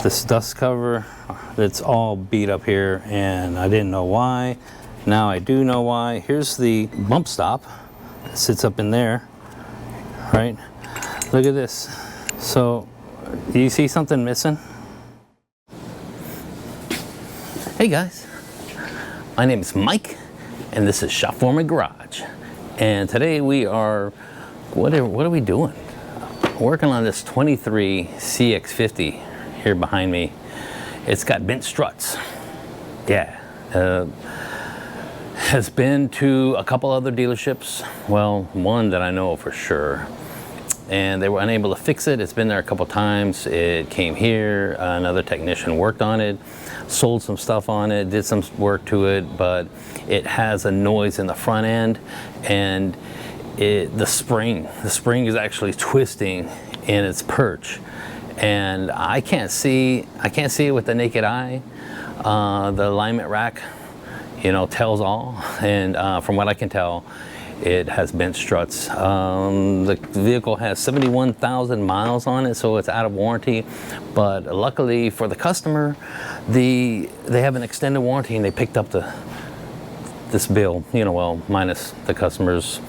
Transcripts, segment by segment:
this dust cover, it's all beat up here, and I didn't know why. Now I do know why. Here's the bump stop. It sits up in there, right? Look at this. So, do you see something missing? Hey guys, my name is Mike, and this is Shop Foreman Garage. And today we are, what are we doing? Working on this 23 CX-50 here behind me. It's got bent struts. Yeah. Has been to a couple other dealerships. Well, one that I know for sure. And they were unable to fix it. It's been there a couple times. It came here, another technician worked on it, sold some stuff on it, did some work to it, but it has a noise in the front end, and the spring is actually twisting in its perch, and I can't see it with the naked eye. The alignment rack, you know, tells all, and from what I can tell, it has bent struts. The vehicle has 71,000 miles on it, so it's out of warranty. But luckily for the customer, they have an extended warranty, and they picked up this bill. You know, well, minus the customer's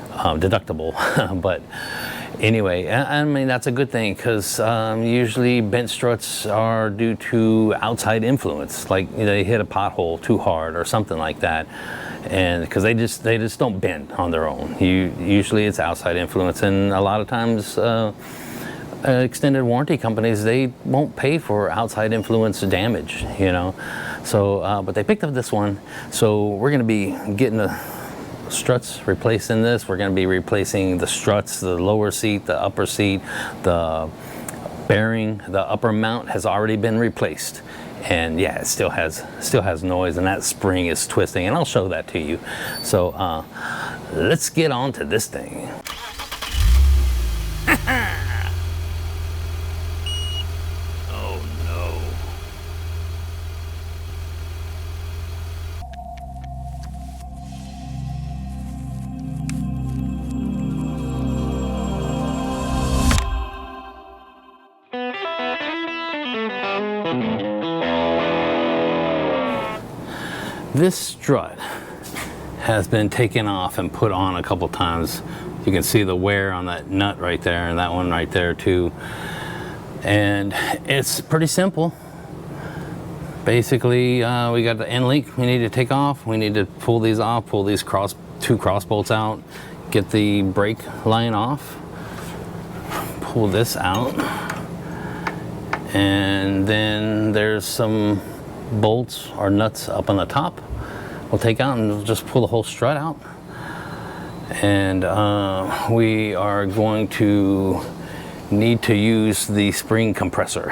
deductible. But anyway, I mean, that's a good thing, because usually bent struts are due to outside influence, like, you know, they hit a pothole too hard or something like that. And because they just don't bend on their own. Usually it's outside influence, and a lot of times extended warranty companies, they won't pay for outside influence damage, you know. So but they picked up this one, so we're going to be getting the struts replaced in this. We're going to be replacing the struts, the lower seat, the upper seat, the bearing, the upper mount has already been replaced. And yeah, it still has noise, and that spring is twisting, and I'll show that to you. So let's get on to this thing. Oh no. This strut has been taken off and put on a couple times. You can see the wear on that nut right there, and that one right there too. And it's pretty simple. Basically, we got the end link we need to take off. We need to pull these off, pull these two cross bolts out, get the brake line off, pull this out, and then there's some bolts or nuts up on the top. We'll take out and we'll just pull the whole strut out. And we are going to need to use the spring compressor.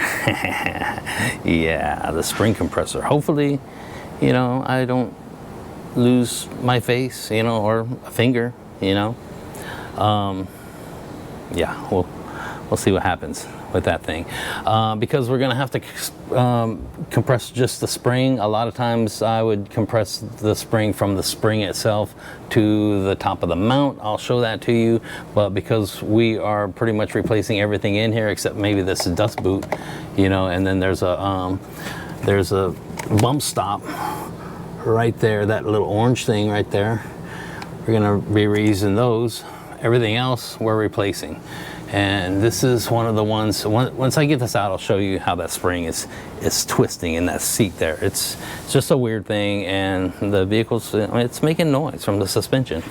Yeah, the spring compressor. Hopefully, you know, I don't lose my face, you know, or a finger, you know. Yeah, we'll see what happens with that thing, because we're gonna have to compress just the spring. A lot of times I would compress the spring from the spring itself to the top of the mount. I'll show that to you, but because we are pretty much replacing everything in here except maybe this dust boot, you know, and then there's a bump stop right there, that little orange thing right there. We're gonna be reusing those. Everything else we're replacing. And this is one of the ones, once I get this out, I'll show you how that spring is twisting in that seat there. It's just a weird thing, and the vehicle's, it's making noise from the suspension.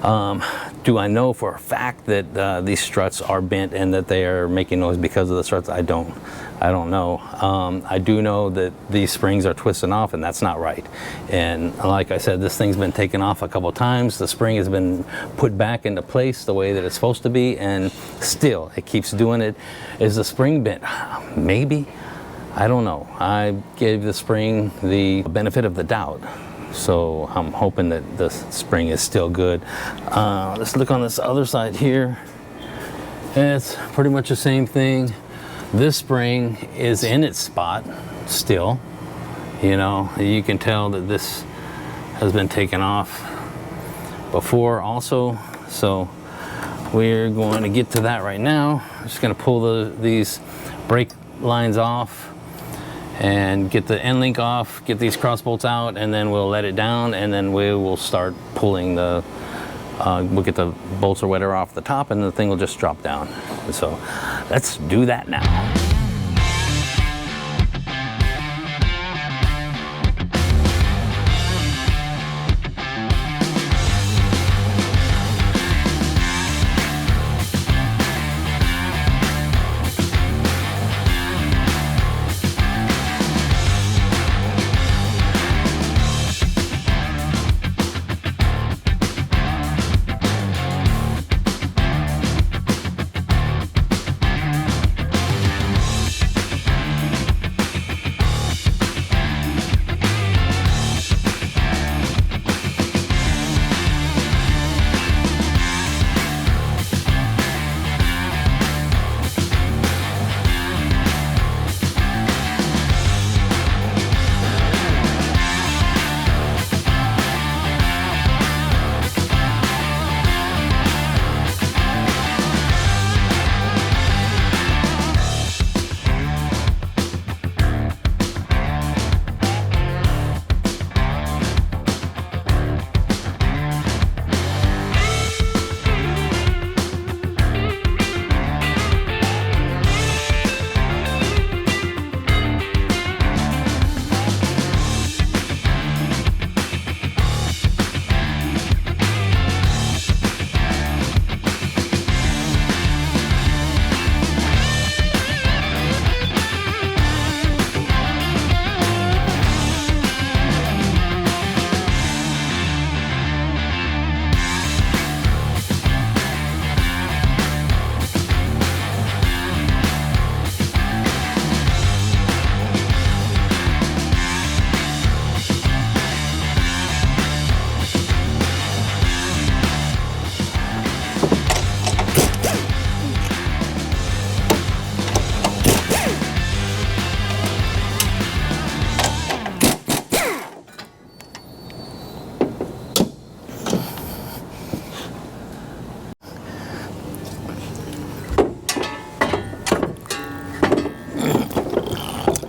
Do I know for a fact that these struts are bent and that they are making noise because of the struts? I don't know. I do know that these springs are twisting off, and that's not right. And like I said, this thing's been taken off a couple times. The spring has been put back into place the way that it's supposed to be, and still it keeps doing it. Is the spring bent? Maybe. I don't know. I gave the spring the benefit of the doubt. So I'm hoping that the spring is still good. Let's look on this other side here. It's pretty much the same thing. This spring is in its spot still. You know, you can tell that this has been taken off before also. So we're going to get to that right now. I'm just going to pull these brake lines off and get the end link off, get these cross bolts out, and then we'll let it down, and then we will start pulling the, we'll get the bolts or whatever off the top, and the thing will just drop down. So let's do that now.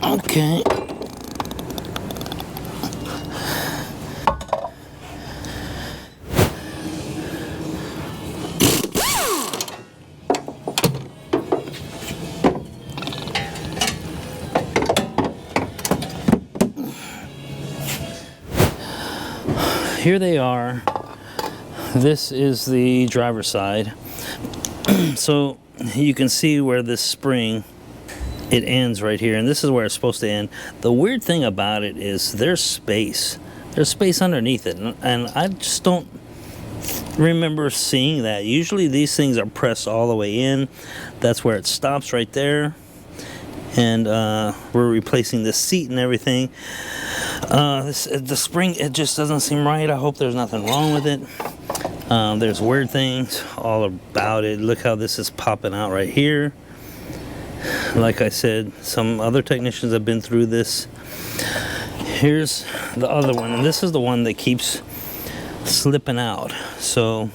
Okay. Here they are. This is the driver's side. So you can see where this spring, it ends right here, and this is where it's supposed to end. The weird thing about it is there's space. There's space underneath it, and I just don't remember seeing that. Usually these things are pressed all the way in. That's where it stops right there. And we're replacing the seat and everything. The spring, it just doesn't seem right. I hope there's nothing wrong with it. There's weird things all about it. Look how this is popping out right here. Like I said, some other technicians have been through this. Here's the other one, and this is the one that keeps slipping out. So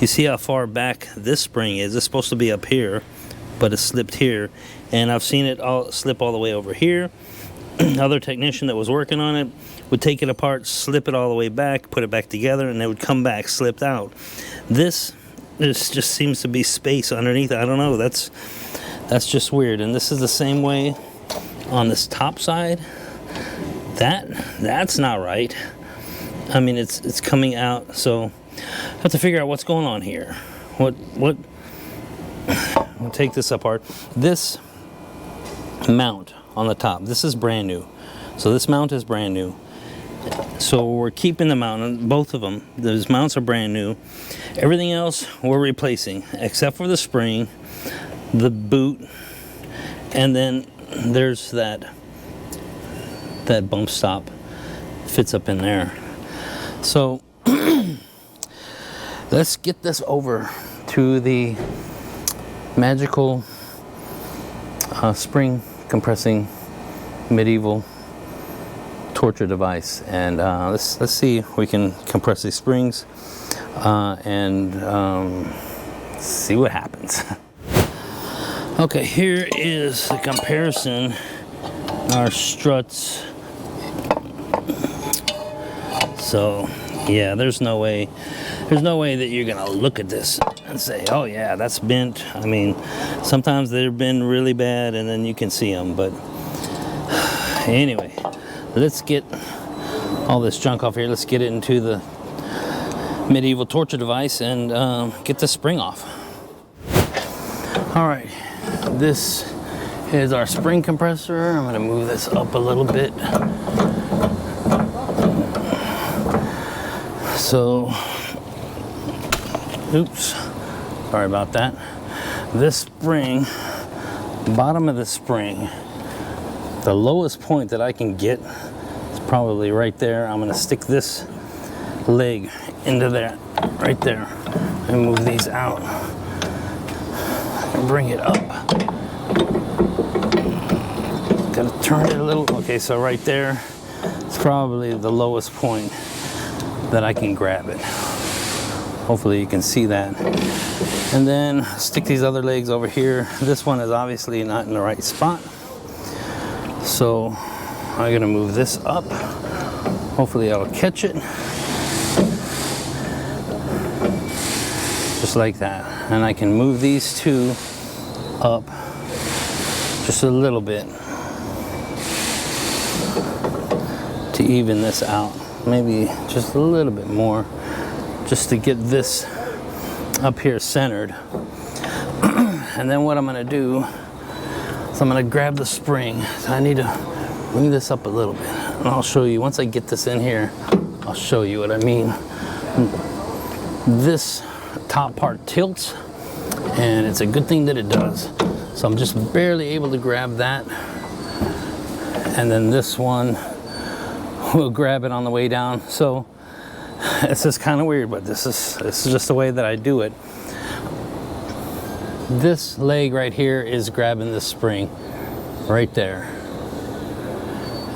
you see how far back this spring is. It's supposed to be up here, but it slipped here, and I've seen it all slip all the way over here. Other technician that was working on it would take it apart, slip it all the way back, put it back together, and it would come back slipped out. This just seems to be space underneath. I don't know, that's just weird. And this is the same way on this top side. That's not right. I mean, it's coming out, so I have to figure out what's going on here. What I'll take this apart. This mount on the top, this is brand new. So this mount is brand new. So we're keeping the mount, both of them. Those mounts are brand new. Everything else we're replacing, except for the spring, the boot, and then there's that bump stop fits up in there. So let's get this over to the magical spring compressing medieval torture device, and let's see if we can compress these springs and see what happens. Okay, here is the comparison. Our struts. So yeah, there's no way that you're gonna look at this and say, oh yeah, that's bent. I mean, sometimes they've been really bad and then you can see them, but anyway, let's get all this junk off here. Let's get it into the medieval torture device and get the spring off. All right, this is our spring compressor. I'm gonna move this up a little bit. So, oops, sorry about that. This spring, bottom of the spring, the lowest point that I can get is probably right there. I'm gonna stick this leg into that, right there, and move these out and bring it up. Gotta turn it a little. Okay, so right there, it's probably the lowest point that I can grab it. Hopefully you can see that. And then stick these other legs over here. This one is obviously not in the right spot. So I'm gonna move this up. Hopefully I'll catch it. Just like that. And I can move these two up just a little bit to even this out. Maybe just a little bit more, just to get this up here centered. And then what I'm gonna do is I'm gonna grab the spring. So I need to bring this up a little bit. And I'll show you, once I get this in here, I'll show you what I mean. This top part tilts, and it's a good thing that it does. So I'm just barely able to grab that. And then this one, we'll grab it on the way down. So it's just kind of weird, but this is just the way that I do it. This leg right here is grabbing this spring right there.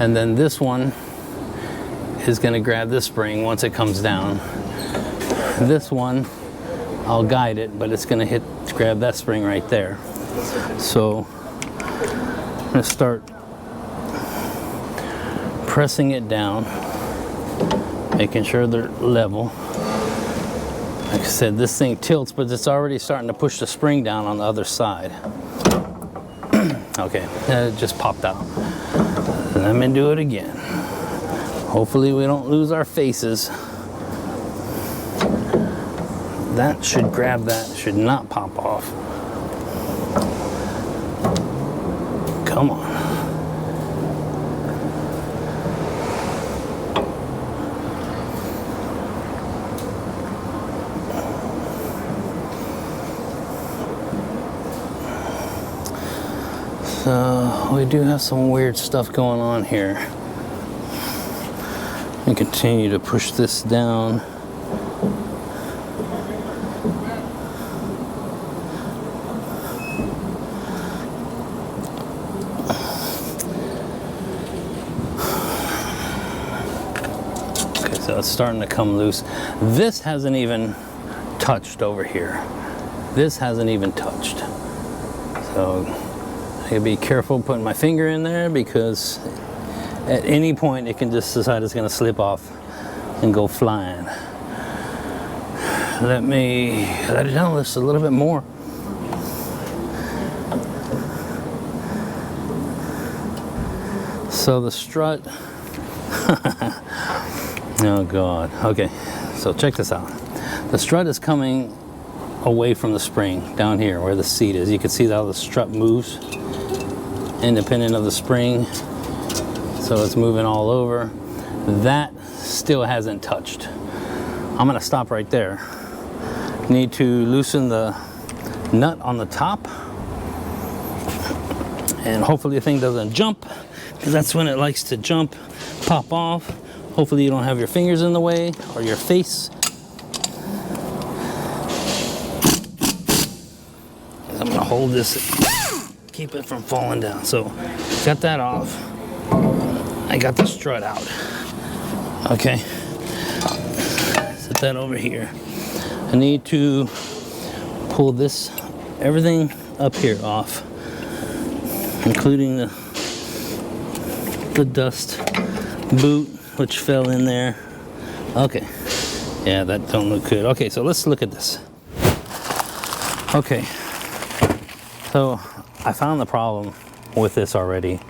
And then this one is gonna grab this spring once it comes down. This one, I'll guide it, but it's gonna grab that spring right there. So I'm gonna start pressing it down, making sure they're level. Like I said, this thing tilts, but it's already starting to push the spring down on the other side. Okay, it just popped out. Let me do it again. Hopefully we don't lose our faces. That should grab that, should not pop off. Come on. So we do have some weird stuff going on here. And continue to push this down. Okay, so it's starting to come loose. This hasn't even touched over here. This hasn't even touched. So I gotta be careful putting my finger in there, because at any point it can just decide it's gonna slip off and go flying. Let me let it down just a little bit more. So the strut, oh God, okay, so check this out. The strut is coming away from the spring down here where the seat is. You can see how the strut moves independent of the spring, so it's moving all over. That still hasn't touched. I'm gonna stop right there. Need to loosen the nut on the top, and hopefully the thing doesn't jump, because that's when it likes to jump, pop off. Hopefully you don't have your fingers in the way or your face. I'm gonna hold this, keep it from falling down. So got that off. I got the strut out. Okay, set that over here. I need to pull this, everything up here off, including the dust boot, which fell in there. Okay, yeah, that don't look good. Okay, so let's look at this. Okay, so I found the problem with this already,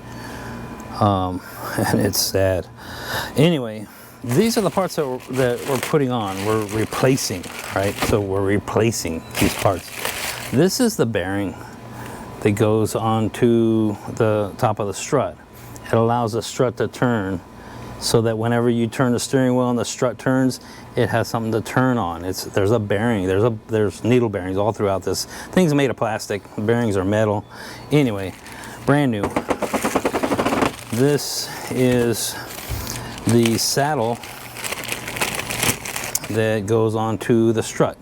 and it's sad. Anyway, these are the parts that we're putting on. We're replacing, right? So we're replacing these parts. This is the bearing that goes onto the top of the strut. It allows the strut to turn so that whenever you turn the steering wheel and the strut turns, it has something to turn on. There's a bearing, there's needle bearings all throughout this. Thing's made of plastic, the bearings are metal. Anyway, brand new. This is the saddle that goes onto the strut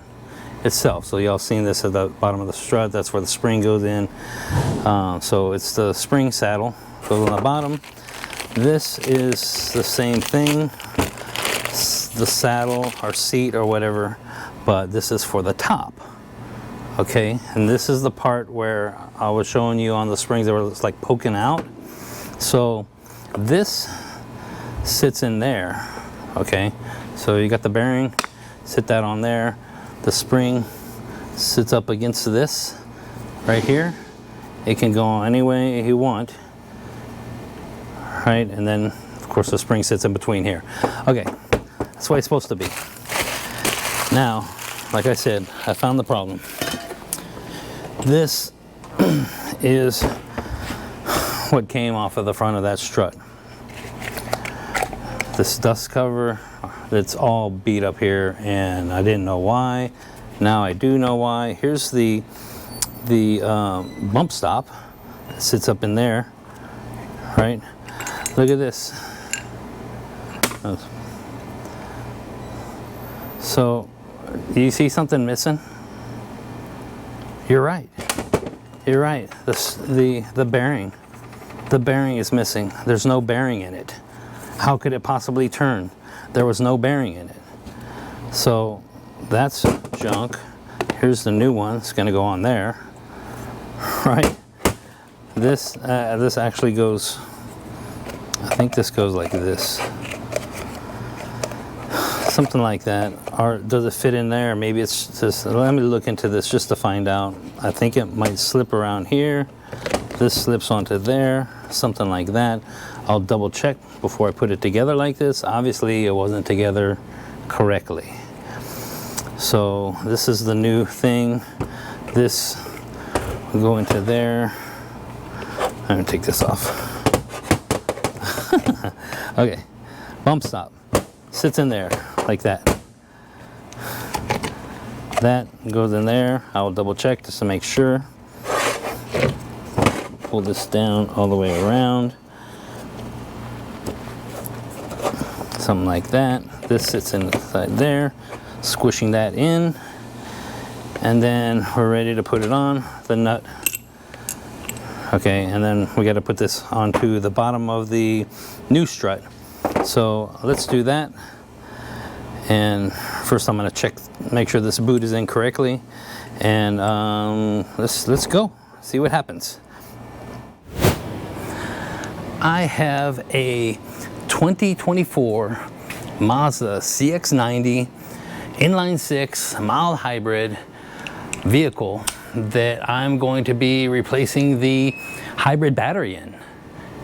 itself. So y'all seen this at the bottom of the strut, that's where the spring goes in. So it's the spring saddle, goes on the bottom. This is the same thing, the saddle or seat or whatever, but this is for the top. Okay, and this is the part where I was showing you on the springs that were like poking out. So this sits in there. Okay, so you got the bearing, sit that on there. The spring sits up against this right here. It can go any way you want, right? And then of course the spring sits in between here. Okay, that's the way it's supposed to be. Now, like I said, I found the problem. This is what came off of the front of that strut. This dust cover, it's all beat up here, and I didn't know why. Now I do know why. Here's the bump stop that sits up in there, right? Look at this. So, do you see something missing? You're right. You're right. The bearing. The bearing is missing. There's no bearing in it. How could it possibly turn? There was no bearing in it. So that's junk. Here's the new one. It's going to go on there, right? This actually goes. I think this goes like this, something like that. Or does it fit in there? Maybe it's just. Let me look into this just to find out. I think it might slip around here. This slips onto there, something like that. I'll double check before I put it together like this. Obviously it wasn't together correctly. So this is the new thing. This will go into there. I'm gonna take this off. Okay, bump stop, sits in there like that. That goes in there. I will double check just to make sure. Pull this down all the way around. Something like that. This sits inside there, squishing that in, and then we're ready to put it on the nut. Okay, and then we got to put this onto the bottom of the new strut. So let's do that. And first I'm going to check, make sure this boot is in correctly, and let's go see what happens. I have a 2024 Mazda CX-50 inline 6 mild hybrid vehicle that I'm going to be replacing the hybrid battery in.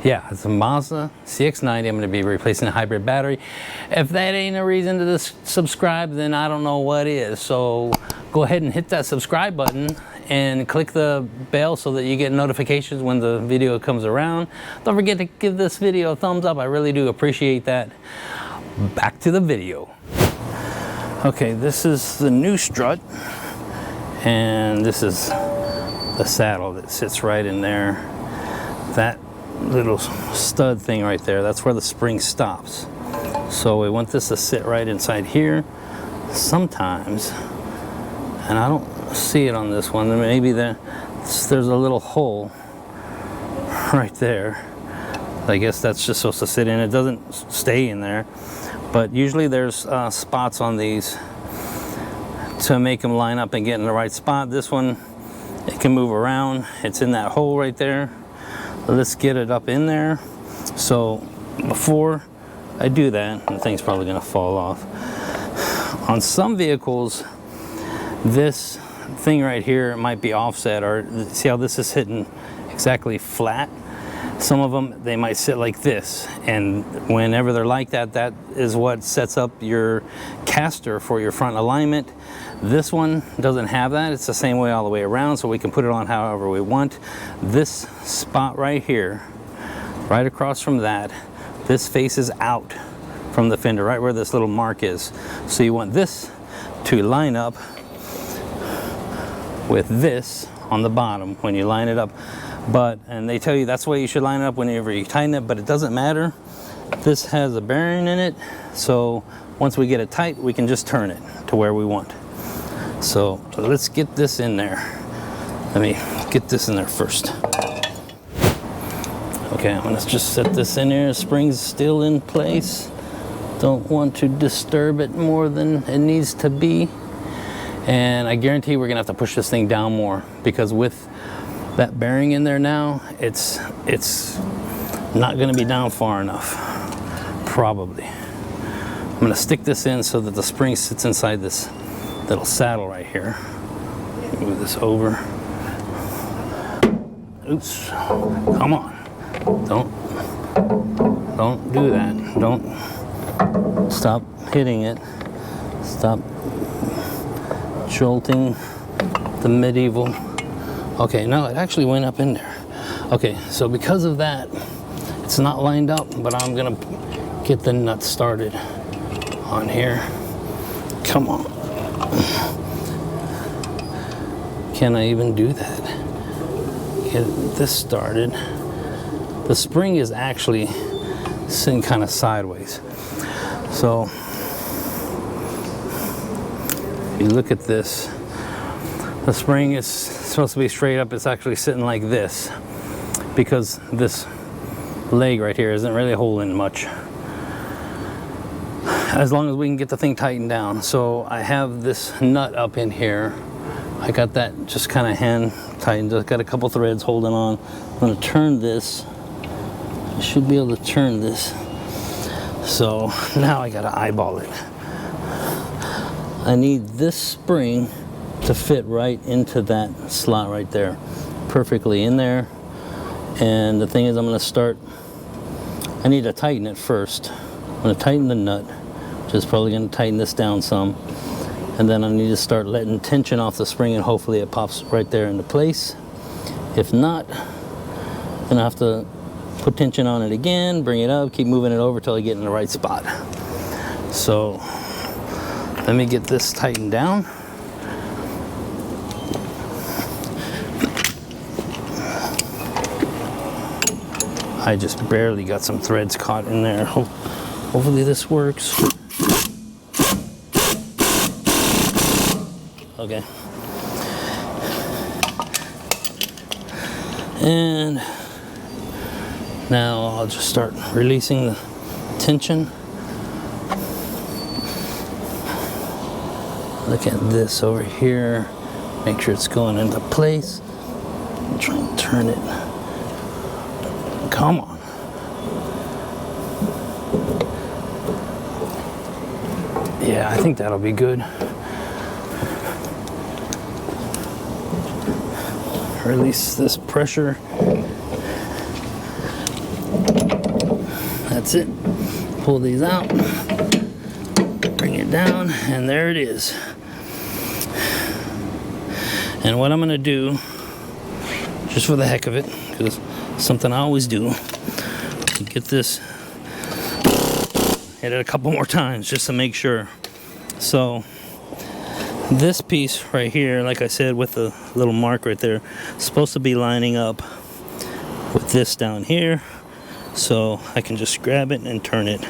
Yeah, it's a Mazda CX-50. I'm going to be replacing the hybrid battery. If that ain't a reason to subscribe, then I don't know what is. So go ahead and hit that subscribe button and click the bell so that you get notifications when the video comes around. Don't forget to give this video a thumbs up. I really do appreciate that. Back to the video. Okay, this is the new strut, and this is the saddle that sits right in there. That little stud thing right there, that's where the spring stops. So we want this to sit right inside here. Sometimes, and I don't see it on this one, maybe there's a little hole right there. I guess that's just supposed to sit in. It doesn't stay in there, but usually there's spots on these to make them line up and get in the right spot. This one It can move around. It's in that hole right there. Let's get it up in there. So before I do that, the thing's probably gonna fall off. On some vehicles, this thing right here might be offset, or see how this is hitting exactly flat? Some of them, they might sit like this, and whenever they're like that, that is what sets up your caster for your front alignment. This one doesn't have that. It's the same way all the way around, so we can put it on however we want. This spot right here, right across from that, this faces out from the fender, right where this little mark is. So you want this to line up with this on the bottom when you line it up. And they tell you that's the way you should line it up whenever you tighten it, but it doesn't matter. This has a bearing in it, so once we get it tight, we can just turn it to where we want. So let's get this in there. Let me get this in there first. Okay, I'm gonna just set this in here. The spring's still in place. Don't want to disturb it more than it needs to be. And I guarantee we're gonna have to push this thing down more, because with that bearing in there now, it's not gonna be down far enough, probably. I'm gonna stick this in so that the spring sits inside this little saddle right here. Move this over. Oops, come on. Don't do that. Don't stop hitting it. Stop jolting the medieval. Okay, no, it actually went up in there. Okay, so because of that, it's not lined up, but I'm gonna get the nut started on here. Come on. Can I even do that? Get this started. The spring is actually sitting kind of sideways. So if you look at this, the spring is supposed to be straight up. It's actually sitting like this because this leg right here isn't really holding much, as long as we can get the thing tightened down. So I have this nut up in here. I got that just kind of hand tightened. Just got a couple threads holding on. I'm going to turn this. I should be able to turn this. So now I got to eyeball it. I need this spring to fit right into that slot right there, perfectly in there. And the thing is, I'm going to start, I need to tighten it first. I'm going to tighten the nut, which is probably going to tighten this down some. And then I need to start letting tension off the spring, and hopefully it pops right there into place. If not, then I have to put tension on it again, bring it up, keep moving it over till I get in the right spot. So let me get this tightened down. I just barely got some threads caught in there. Hopefully this works. Okay. And now I'll just start releasing the tension. Look at this over here. Make sure it's going into place. I'm trying to turn it. Come on. Yeah, I think that'll be good. Release this pressure. That's it. Pull these out. Bring it down, and there it is. And what I'm gonna do, just for the heck of it, because it's something I always do, get this, hit it a couple more times just to make sure. So this piece right here, like I said, with the little mark right there, is supposed to be lining up with this down here, so I can just grab it and turn it,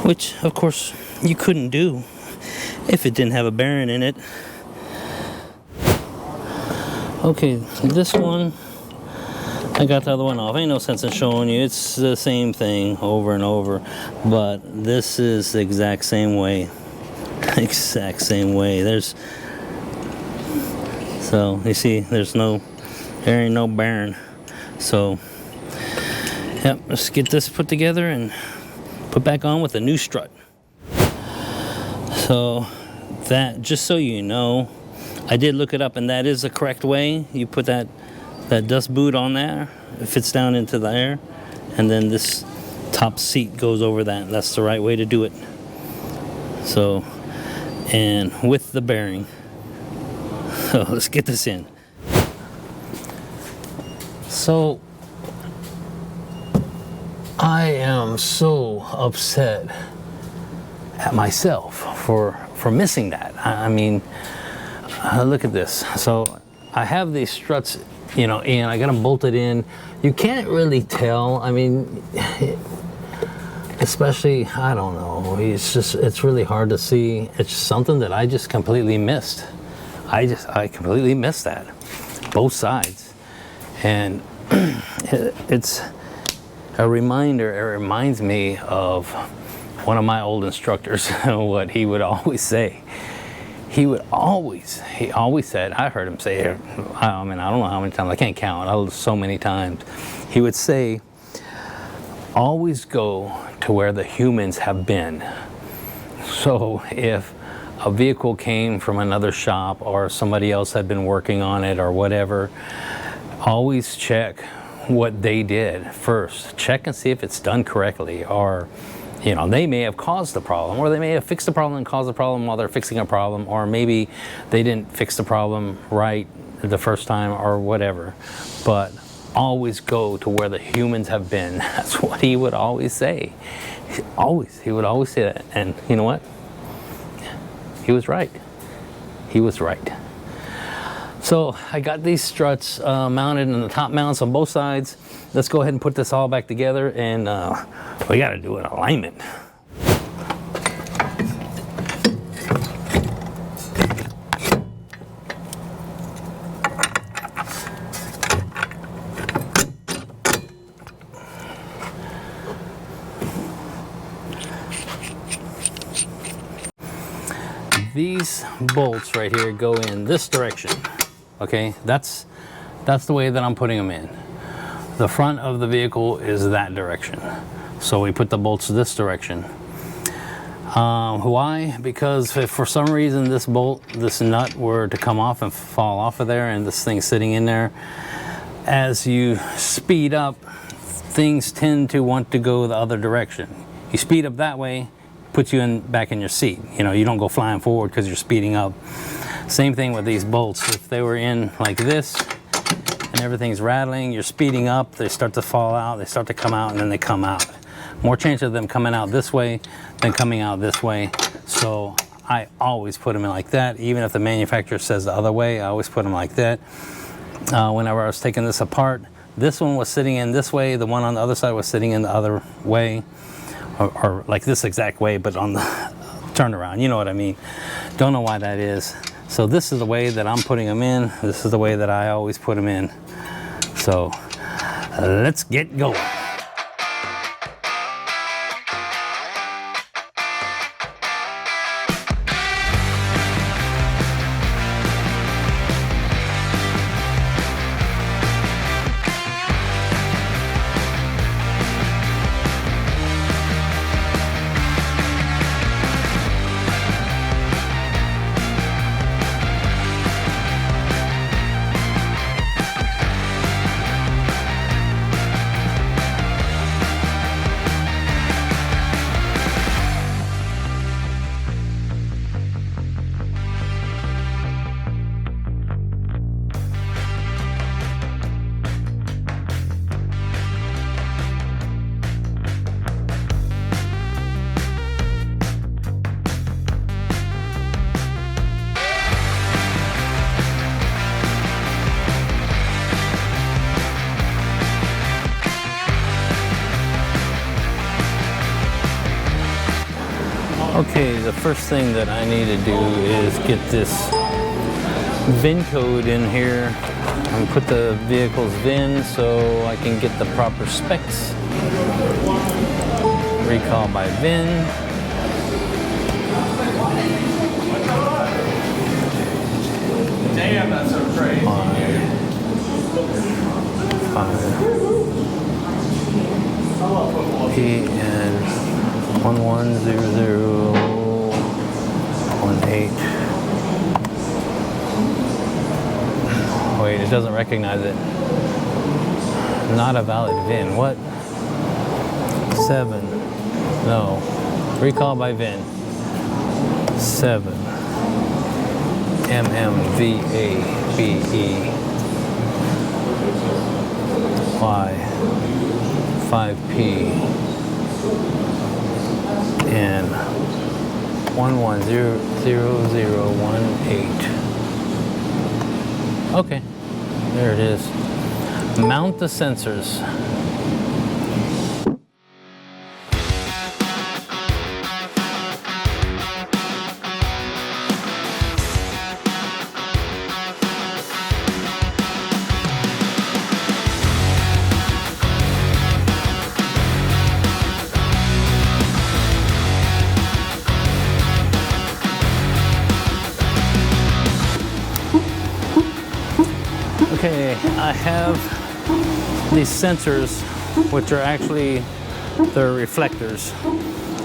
which of course you couldn't do if it didn't have a bearing in it. Okay, this one, I got the other one off. Ain't no sense in showing you. It's the same thing over and over, but this is the exact same way. Exact same way. There's So you see, there ain't no bearing. So, yep, let's get this put together and put back on with a new strut. So that, just so you know, I did look it up, and that is the correct way. You put that dust boot on there, it fits down into the air, and then this top seat goes over that. That's the right way to do it. So, and with the bearing. So let's get this in. So I am so upset at myself for missing that. I mean, look at this. So I have these struts, you know, and I got them bolted in. You can't really tell. I mean, especially, I don't know, it's really hard to see. It's something that I just completely missed. I completely missed that, both sides. And it's a reminder, it reminds me of one of my old instructors, what he would always say. He always said, I heard him say it, I mean, I don't know how many times, I can't count, so many times. He would say, always go to where the humans have been. So if a vehicle came from another shop or somebody else had been working on it or whatever, always check what they did first. Check and see if it's done correctly, or you know, they may have caused the problem, or they may have fixed the problem and caused the problem while they're fixing a problem, or maybe they didn't fix the problem right the first time or whatever. But always go to where the humans have been. That's what he would always say. He would always say that. And you know what? He was right. He was right. So I got these struts mounted in the top mounts on both sides. Let's go ahead and put this all back together, and we got to do an alignment. These bolts right here go in this direction. Okay, that's the way that I'm putting them in. The front of the vehicle is that direction. So we put the bolts this direction. Why? Because if for some reason this nut were to come off and fall off of there, and this thing's sitting in there, as you speed up, things tend to want to go the other direction. You speed up that way, puts you back in your seat. You know, you don't go flying forward because you're speeding up. Same thing with these bolts. If they were in like this and everything's rattling, you're speeding up, they start to fall out, they start to come out, and then they come out. More chance of them coming out this way than coming out this way. So I always put them in like that. Even if the manufacturer says the other way, I always put them like that. Whenever I was taking this apart, this one was sitting in this way, the one on the other side was sitting in the other way, or like this exact way, but on the turnaround, you know what I mean. Don't know why that is. So this is the way that I'm putting them in. This is the way that I always put them in. So let's get going. Okay, the first thing that I need to do is get this VIN code in here and put the vehicle's VIN so I can get the proper specs. Recall by VIN. Damn, that's so great. 5 PN 110018. Wait, it doesn't recognize it. Not a valid VIN. What? 7. No. Recall by VIN. 7. MMVABE. Y. 5P. And 110018. Okay, there it is. Mount the sensors. Okay, I have these sensors, which are actually, they're reflectors.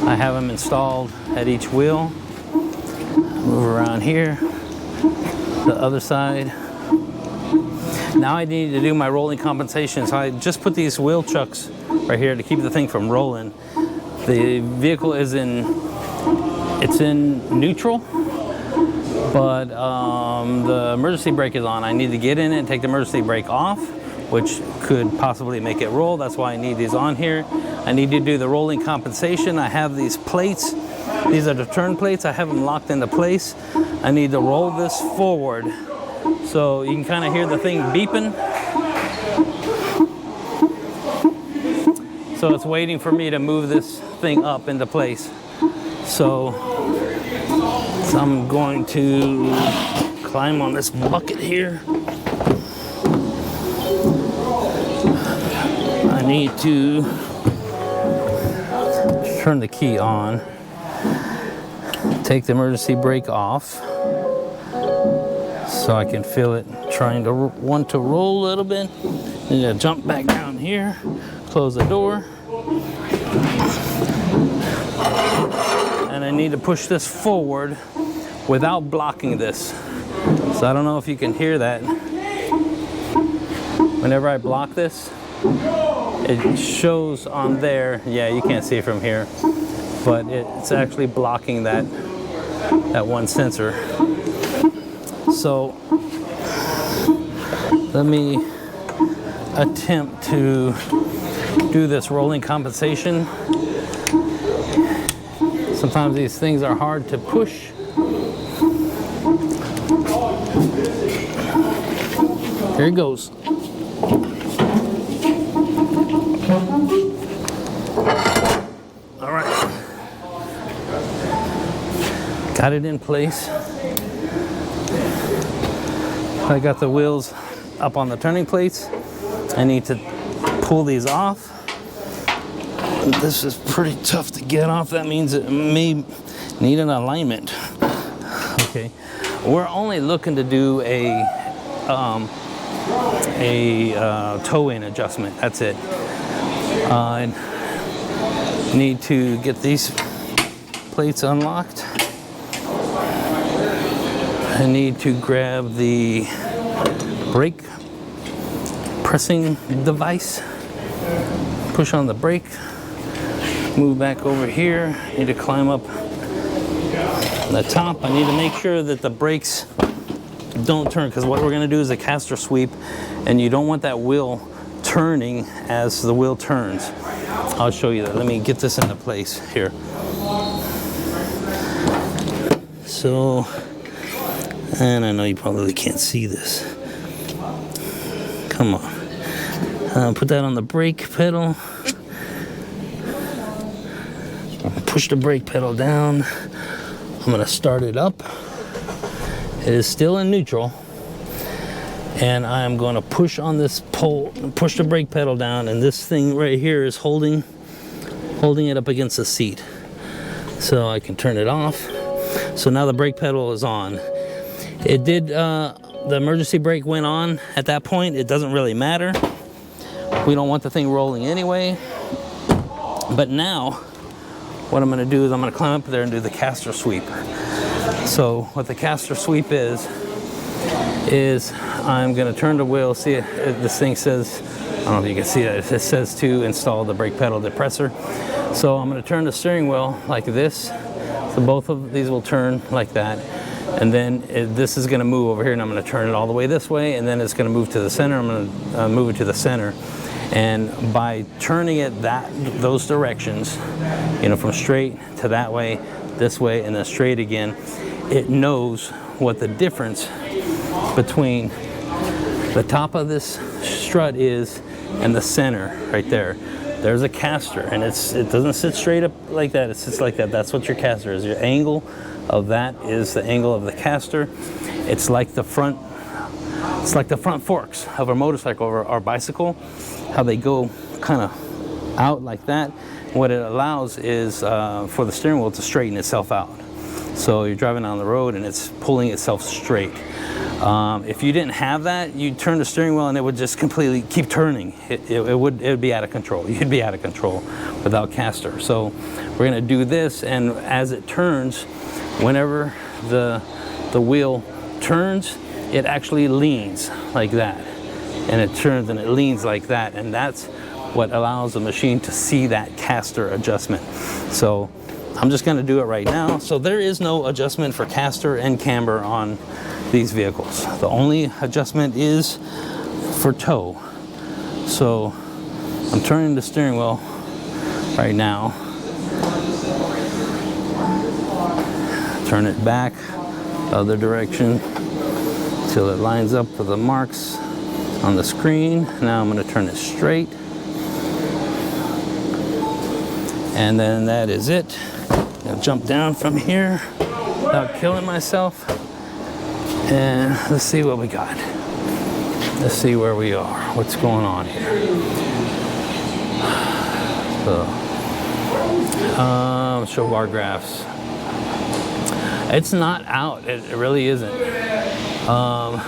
I have them installed at each wheel. Move around here, the other side. Now I need to do my rolling compensation, so I just put these wheel chucks right here to keep the thing from rolling. The vehicle is it's in neutral, but the emergency brake is on. I need to get in it and take the emergency brake off, which could possibly make it roll. That's why I need these on here. I need to do the rolling compensation. I have these plates. These are the turn plates. I have them locked into place. I need to roll this forward. So you can kind of hear the thing beeping. So it's waiting for me to move this thing up into place. So I'm going to climb on this bucket here. I need to turn the key on, take the emergency brake off so I can feel it trying to want to roll a little bit. Need to jump back down here, close the door. And I need to push this forward without blocking this. So I don't know if you can hear that. Whenever I block this, it shows on there. Yeah, you can't see it from here, but it's actually blocking that one sensor. So let me attempt to do this rolling compensation. Sometimes these things are hard to push. Here it goes. All right. Got it in place. I got the wheels up on the turning plates. I need to pull these off. This is pretty tough to get off. That means it may need an alignment. Okay. We're only looking to do a toe-in adjustment. That's it. I need to get these plates unlocked. I need to grab the brake pressing device, push on the brake, move back over here. I need to climb up the top. I need to make sure that the brakes don't turn, because what we're going to do is a caster sweep, and you don't want that wheel turning as the wheel turns. I'll show you that. Let me get this into place here. So, and I know you probably can't see this. Come on. Put that on the brake pedal. Push the brake pedal down. I'm going to start it up. It is still in neutral. And I'm going to push on this pole, push the brake pedal down, and this thing right here is holding it up against the seat. So I can turn it off. So now the brake pedal is on. It did the emergency brake went on at that point. It doesn't really matter. We don't want the thing rolling anyway. But now, what I'm gonna do is I'm gonna climb up there and do the caster sweep. So what the caster sweep is I'm gonna turn the wheel. See, this thing says, I don't know if you can see it, it says to install the brake pedal depressor. So I'm gonna turn the steering wheel like this. So both of these will turn like that. And then this is gonna move over here, and I'm gonna turn it all the way this way, and then it's gonna move to the center. I'm gonna move it to the center. And by turning it those directions, you know, from straight to that way, this way, and then straight again, it knows what the difference between the top of this strut is and the center right there. There's a caster, and it doesn't sit straight up like that. It sits like that. That's what your caster is. Your angle of that is the angle of the caster. It's like the front forks of a motorcycle or bicycle, how they go kind of out like that. What it allows is for the steering wheel to straighten itself out. So you're driving on the road and it's pulling itself straight. If you didn't have that, you'd turn the steering wheel and it would just completely keep turning. It would be out of control. You'd be out of control without caster. So we're gonna do this, and as it turns, whenever the wheel turns, it actually leans like that. And it turns and it leans like that, and that's what allows the machine to see that caster adjustment. So I'm just gonna do it right now. So there is no adjustment for caster and camber on these vehicles. The only adjustment is for tow. So I'm turning the steering wheel right now. Turn it back the other direction till it lines up with the marks on the screen. Now I'm going to turn it straight. And then that is it. I'll jump down from here without killing myself. And let's see what we got. Let's see where we are. What's going on here? So, show bar graphs. It's not out. It really isn't.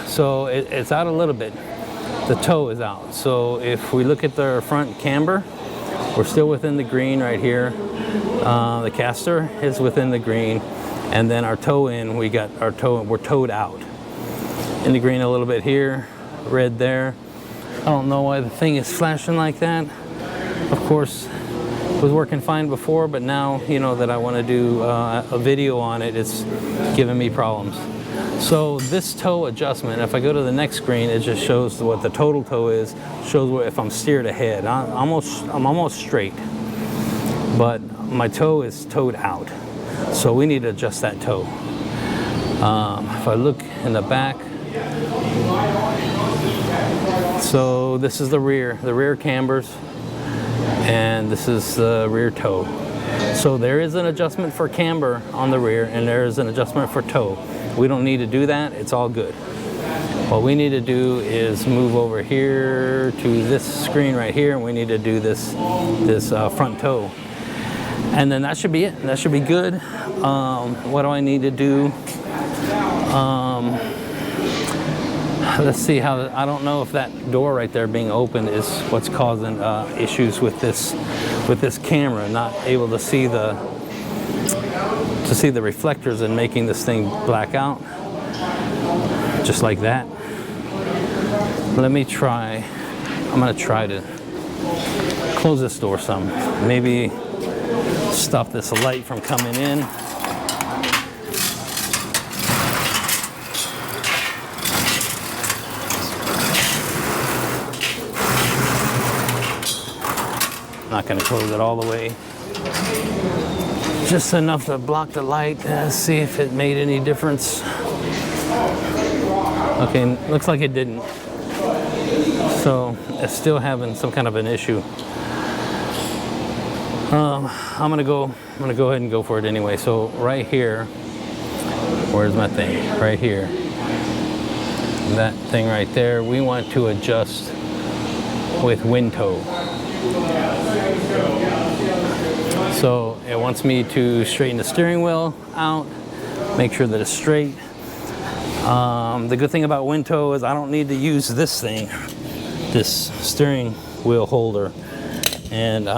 So it's out a little bit. The toe is out. So if we look at the front camber, we're still within the green right here. The caster is within the green, and then our toe in, we're towed out. In the green a little bit here, red there. I don't know why the thing is flashing like that. Of course, it was working fine before, but now, you know, that I want to do a video on it, it's giving me problems. So this toe adjustment, if I go to the next screen, it just shows what the total toe is, shows what if I'm steered ahead. I'm almost straight, but my toe is towed out. So we need to adjust that toe. If I look in the back, so this is the rear cambers, and this is the rear toe. So there is an adjustment for camber on the rear, and there is an adjustment for toe. We don't need to do that, it's all good. What we need to do is move over here to this screen right here, and we need to do this front toe. And then that should be it, that should be good. What do I need to do? Let's see how, I don't know if that door right there being open is what's causing issues with this camera, not able to see the reflectors and making this thing black out, just like that. Let me try, I'm gonna try to close this door some, maybe stop this light from coming in. Not going to close it all the way. Just enough to block the light. See if it made any difference. Okay, looks like it didn't. So it's still having some kind of an issue. I'm gonna go ahead and go for it anyway. So right here, where's my thing? Right here. That thing right there, we want to adjust with wind toe. So it wants me to straighten the steering wheel out, make sure that it's straight. The good thing about Wintow is I don't need to use this thing, this steering wheel holder. And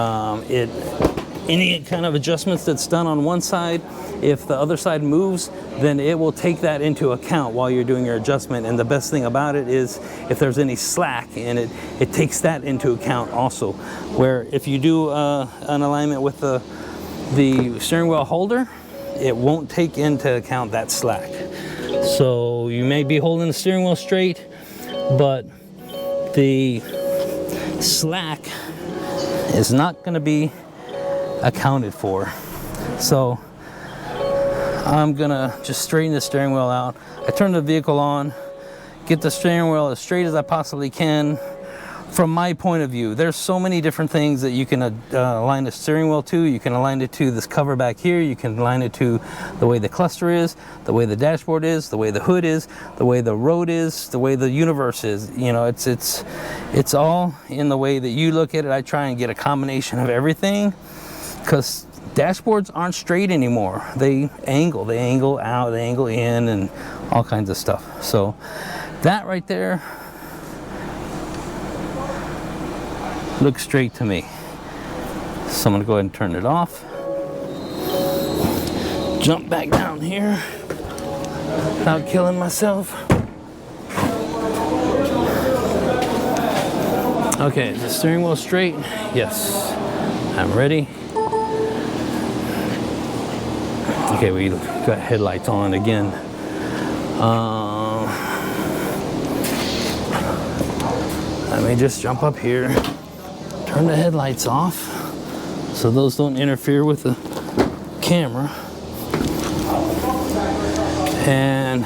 any kind of adjustments that's done on one side, if the other side moves, then it will take that into account while you're doing your adjustment. And the best thing about it is if there's any slack in it, it takes that into account also. Where if you do an alignment with the steering wheel holder, it won't take into account that slack. So you may be holding the steering wheel straight, but the slack is not going to be accounted for. So I'm gonna just straighten the steering wheel out. I turn the vehicle on, get the steering wheel as straight as I possibly can. From my point of view, there's so many different things that you can align the steering wheel to. You can align it to this cover back here. You can align it to the way the cluster is, the way the dashboard is, the way the hood is, the way the road is, the way the universe is. You know, it's all in the way that you look at it. I try and get a combination of everything, because dashboards aren't straight anymore. They angle out, they angle in, and all kinds of stuff. So that right there looks straight to me. So I'm gonna go ahead and turn it off. Jump back down here without killing myself. Okay, is the steering wheel straight? Yes, I'm ready. Okay, we got headlights on again. Let me just jump up here, turn the headlights off so those don't interfere with the camera. And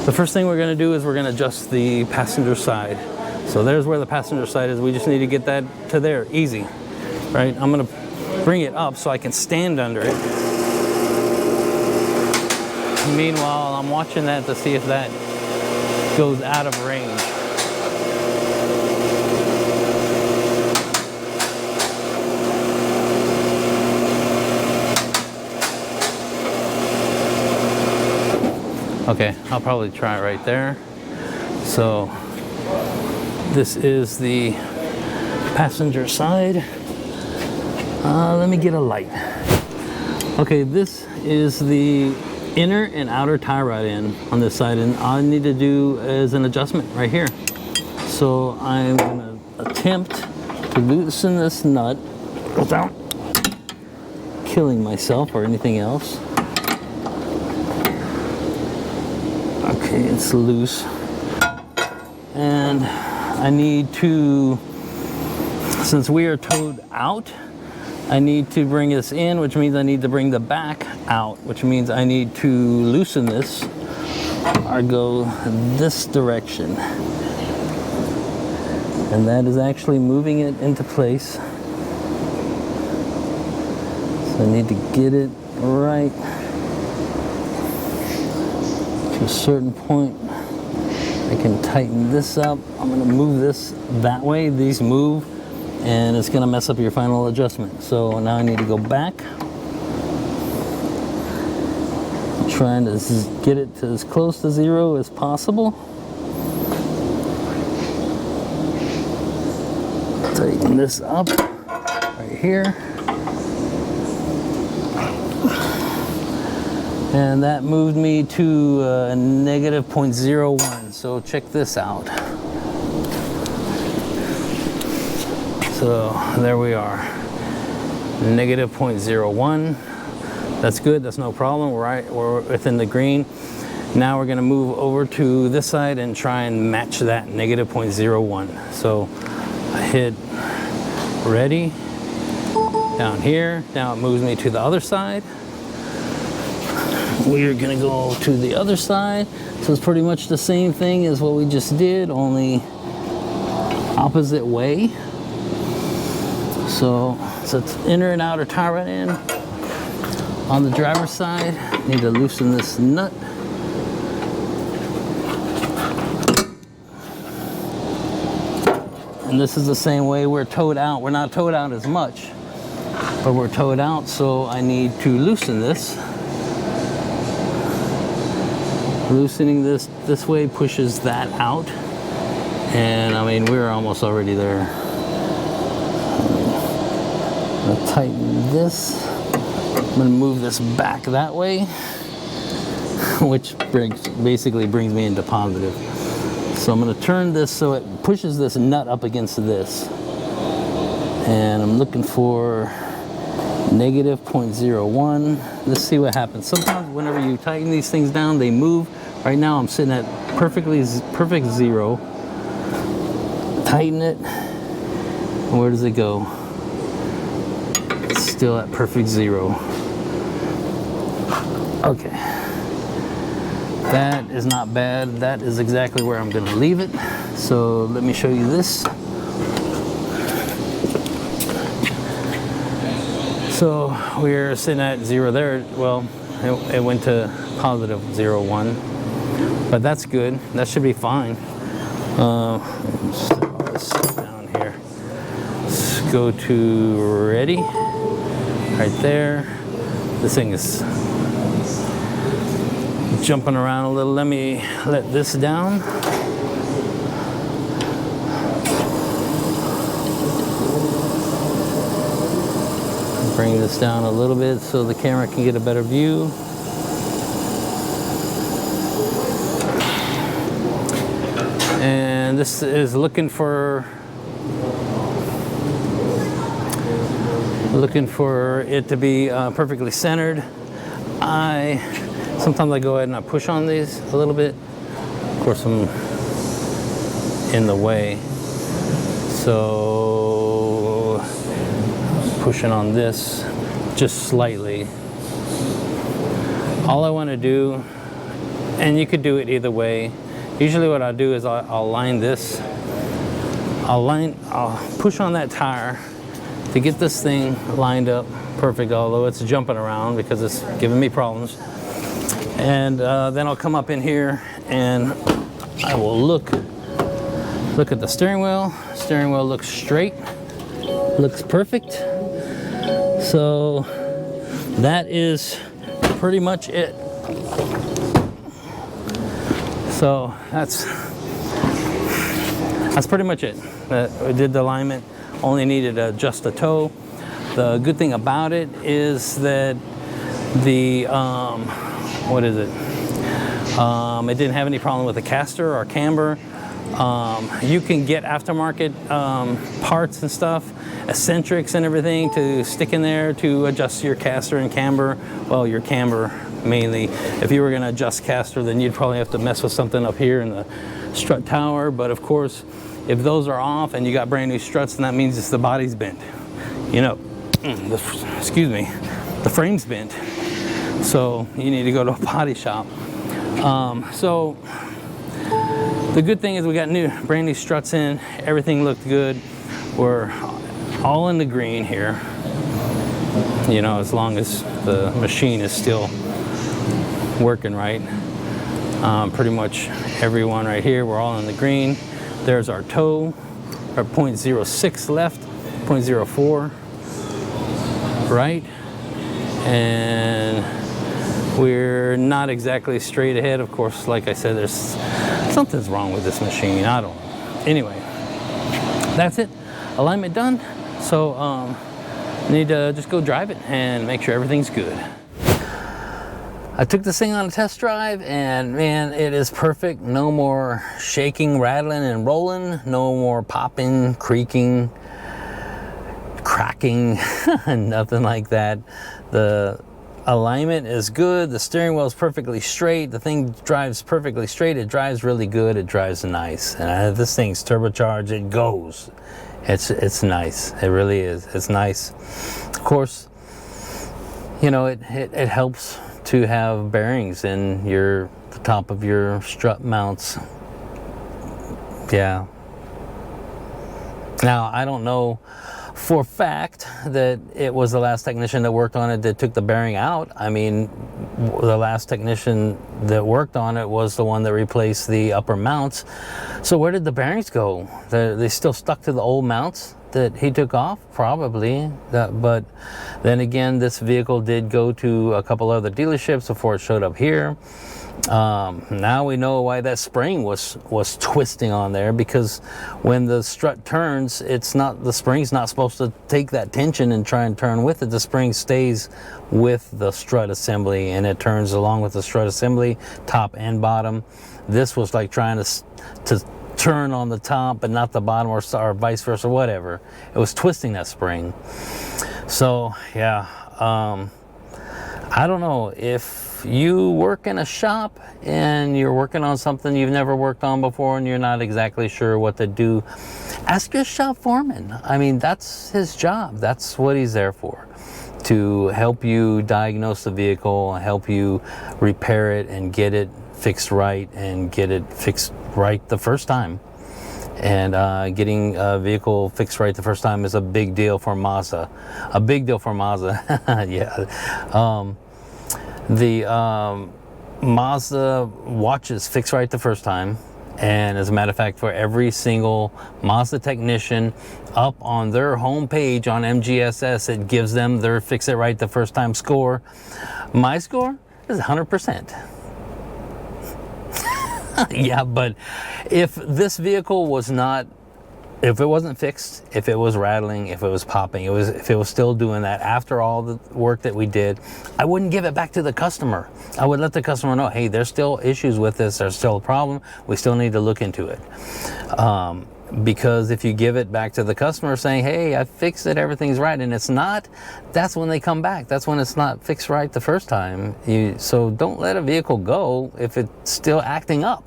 the first thing we're going to do is we're going to adjust the passenger side. So there's where the passenger side is. We just need to get that to there, easy, right? I'm going to bring it up so I can stand under it. Meanwhile, I'm watching that to see if that goes out of range. Okay, I'll probably try right there. So this is the passenger side. Let me get a light. Okay, this is the inner and outer tie rod end on this side, and all I need to do is an adjustment right here. So I'm gonna attempt to loosen this nut without killing myself or anything else. Okay, it's loose. And I need to, since we are towed out, I need to bring this in, which means I need to bring the back out, which means I need to loosen this or go this direction. And that is actually moving it into place. So I need to get it right to a certain point. I can tighten this up. I'm going to move this that way. These move, and it's going to mess up your final adjustment. So now I need to go back, trying to get it to as close to zero as possible. Tighten this up right here. And that moved me to a negative 0.01. So check this out. So there we are, negative 0.01. That's good, that's no problem. We're within the green. Now we're gonna move over to this side and try and match that negative 0.01. So I hit ready down here. Now it moves me to the other side. We're gonna go to the other side. So it's pretty much the same thing as what we just did, only opposite way. So it's inner and outer tie rod end. On the driver's side, need to loosen this nut. And this is the same way we're towed out. We're not towed out as much, but we're towed out, so I need to loosen this. Loosening this way pushes that out, and I mean we're almost already there. I'll tighten this. I'm going to move this back that way, which basically brings me into positive. So I'm going to turn this so it pushes this nut up against this, and I'm looking for negative 0.01. Let's see what happens. Sometimes whenever you tighten these things down, they move. Right now I'm sitting at perfect zero. Tighten it, and where does it go? It's still at perfect zero. Okay, that is not bad. That is exactly where I'm going to leave it. So let me show you this. So we're sitting at zero there. Well, it went to positive 0.1, but that's good. That should be fine. Just set all this stuff down here. Let's go to ready. Right there. This thing is jumping around a little. Let me let this down. Bring this down a little bit so the camera can get a better view. And this is looking for it to be perfectly centered. Sometimes I go ahead and I push on these a little bit. Of course, I'm in the way, so pushing on this just slightly. All I want to do, and you could do it either way. Usually what I'll do is I'll line this. I'll push on that tire to get this thing lined up perfect, although it's jumping around because it's giving me problems. And then I'll come up in here and I will look at the steering wheel. Steering wheel looks straight, looks perfect. So that is pretty much it. So that's pretty much it. I did the alignment, only needed to adjust the toe. The good thing about it is that the what is it? It didn't have any problem with the caster or camber. You can get aftermarket parts and stuff, eccentrics and everything to stick in there to adjust your caster and camber. Well, your camber mainly. If you were going to adjust caster, then you'd probably have to mess with something up here in the strut tower. But of course, if those are off and you got brand new struts, then that means it's the body's bent. You know, excuse me, the frame's bent. So you need to go to a body shop. So the good thing is we got brand new struts in. Everything looked good. We're all in the green here. You know, as long as the machine is still working right. Pretty much everyone right here, we're all in the green. There's our toe, our 0.06 left, 0.04 right, and we're not exactly straight ahead. Of course, like I said, there's something's wrong with this machine. I don't know. Anyway, that's it. Alignment done. So need to just go drive it and make sure everything's good. I took this thing on a test drive, and man, it is perfect. No more shaking, rattling, and rolling. No more popping, creaking, cracking, nothing like that. The alignment is good. The steering wheel is perfectly straight. The thing drives perfectly straight. It drives really good. It drives nice. And this thing's turbocharged. It goes. It's nice. It really is. It's nice. Of course, you know, it helps to have bearings in the top of your strut mounts. Yeah. Now, I don't know for a fact that it was the last technician that worked on it that took the bearing out. I mean, the last technician that worked on it was the one that replaced the upper mounts. So where did the bearings go? They still stuck to the old mounts? that he took off? Probably. But then again, this vehicle did go to a couple other dealerships before it showed up here. Now we know why that spring was twisting on there, because when the strut turns, the spring's not supposed to take that tension and try and turn with it. The spring stays with the strut assembly and it turns along with the strut assembly, top and bottom. This was like trying to turn on the top but not the bottom, or vice versa, whatever. It was twisting that spring. So yeah, I don't know, if you work in a shop and you're working on something you've never worked on before and you're not exactly sure what to do, ask your shop foreman. I mean, that's his job. That's what he's there for, to help you diagnose the vehicle, help you repair it and get it fixed right, and get it fixed right the first time. And getting a vehicle fixed right the first time is a big deal for Mazda. A big deal for Mazda. Yeah. The Mazda watches fix right the first time, and as a matter of fact, for every single Mazda technician up on their homepage on MGSS, it gives them their fix it right the first time score. My score is 100%. Yeah, but if this vehicle was not, if it wasn't fixed, if it was rattling, if it was popping, if it was still doing that after all the work that we did, I wouldn't give it back to the customer. I would let the customer know, hey, there's still issues with this, there's still a problem, we still need to look into it. Because if you give it back to the customer saying, hey, I fixed it, everything's right, and it's not, that's when they come back. That's when it's not fixed right the first time. So don't let a vehicle go if it's still acting up.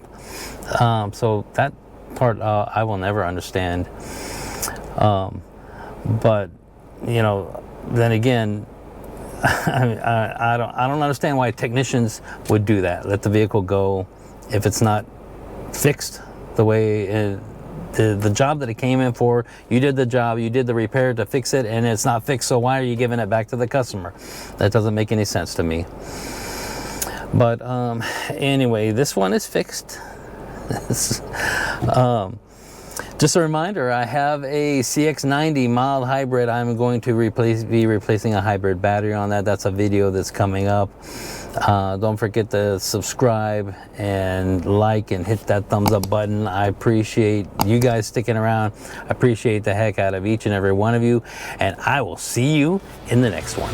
So that part I will never understand. But you know, then again, I don't understand why technicians would do that. Let the vehicle go if it's not fixed the way the job that it came in for. You did the job, you did the repair to fix it, and it's not fixed, so why are you giving it back to the customer? That doesn't make any sense to me. But anyway, this one is fixed. Just a reminder, I have a CX-90 mild hybrid. I'm going to be replacing a hybrid battery on that. That's a video that's coming up. Don't forget to subscribe and like and hit that thumbs up button. I appreciate you guys sticking around. I appreciate the heck out of each and every one of you, and I will see you in the next one.